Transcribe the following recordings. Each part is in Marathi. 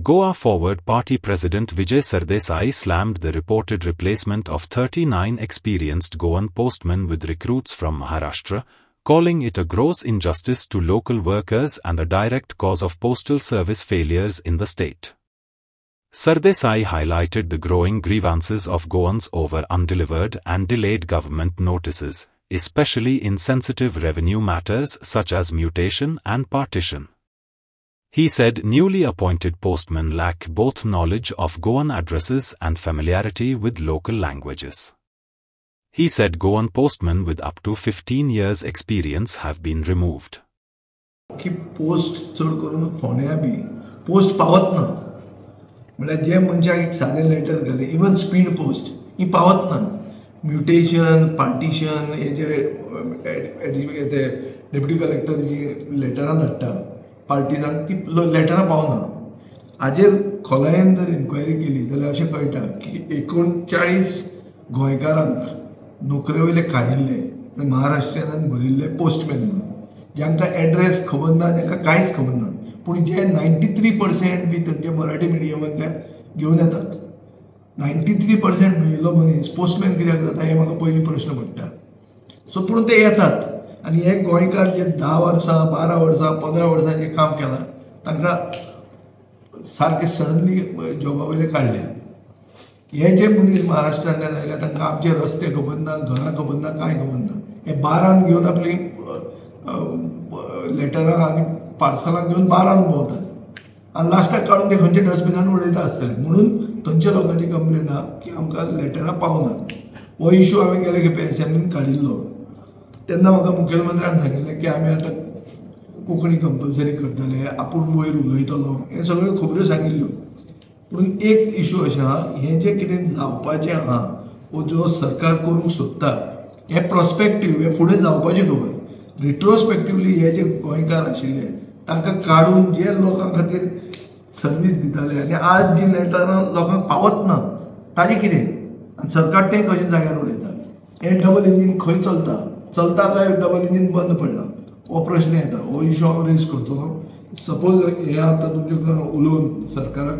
Goa Forward Party President Vijay Sardesai slammed the reported replacement of 39 experienced Goan postmen with recruits from Maharashtra, calling it a gross injustice to local workers and a direct cause of postal service failures in the state. Sardesai highlighted the growing grievances of Goans over undelivered and delayed government notices, especially in sensitive revenue matters such as mutation and partition. He said newly appointed postmen lack both knowledge of Goan addresses and familiarity with local languages. He said Goan postmen with up to 15 years experience have been removed. की पोस्ट चड करून फोंड्या बी पोस्ट पावत ना म्हळ्यार जे मनशाक एक सादें लेटर घाले इवन स्पीड पोस्ट ही पावत ना म्युटेशन पार्टिशन हे जे डेप्युटी कलेक्टर जी लेटरां धाडटा पार्टिजांक ती लेटरां पावना हाजेर खोलायेन जर इन्क्वायरी केली जाल्यार अशें कळटा की 39 गोंयकारांक नोकरे वयले काडिल्ले महाराष्ट्रीयनान भरिल्ले पोस्टमॅन म्हणून ज्यांकां एड्रेस खबर ना जांकां कांयच खबर ना पूण जे 93% बी थंयचे मराठी मिडियमांतल्यान घेवन येतात 93% मेळिल्लो मनीस पोस्टमॅन कित्याक जाता हे म्हाका पयलीं प्रश्न पडटा सो पूण ते येतात आनी हे गोंयकार जे 10 वर्सां 12 वर्सां 15 वर्सां जे काम केलां तांकां सारके सडनली जॉबा वयले काडले हे जे मनीस महाराष्ट्रांतल्यान आयल्या तांकां आमचे रस्ते खबर ना घरां खबर ना कांय खबर ना हे बारान घेवन आपली लेटरां आनी पार्सलां घेवन बारान भोंवतात आनी लास्टाक काडून ते खंयचे डस्टबिनान उडयता आसतले म्हणून थंयच्या लोकांची कंप्लेन आहा की आमकां लेटरां पावनात हो इशू हांवें गेले खेपे एसेंब्लीन काडिल्लो तेन्ना म्हाका मुखेलमंत्र्यान सांगिल्लें की आमी आतां कोंकणी कंपल्सरी करतले आपूण वयर उलयतलो हे सगळ्यो खबऱ्यो सांगिल्ल्यो पूण एक इशू अशें आहा हें जें कितें जावपाचें आहा वो जो सरकार करूंक सोदता हे प्रॉस्पेक्टीव हे फुडें जावपाची खबर रिट्रोस्पेक्टिवली हे जे गोंयकार आशिल्ले तांकां काडून जे लोकां खातीर सर्वीस दिताले आनी आज जी लेटरां लोकांक पावत ना ताजें कितें आनी सरकार तें कशें जाग्यार उडयता हें डबल इंजीन खंय चलता काय डबल इंजीन बंद पडलां हो प्रश्न येता हो इशू हांव रेज करतलो सपोज हे आतां तुमचे उलोवन सरकाराक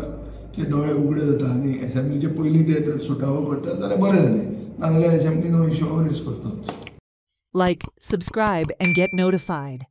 जे दोळे उगडे जाता आनी एसेंब्लीचे पयलीं ते सुटावो करता जाल्यार बरें जालें नाजाल्यार एसेंब्लीन हो इशू हांव रेज करतलो. Like, subscribe and get notified.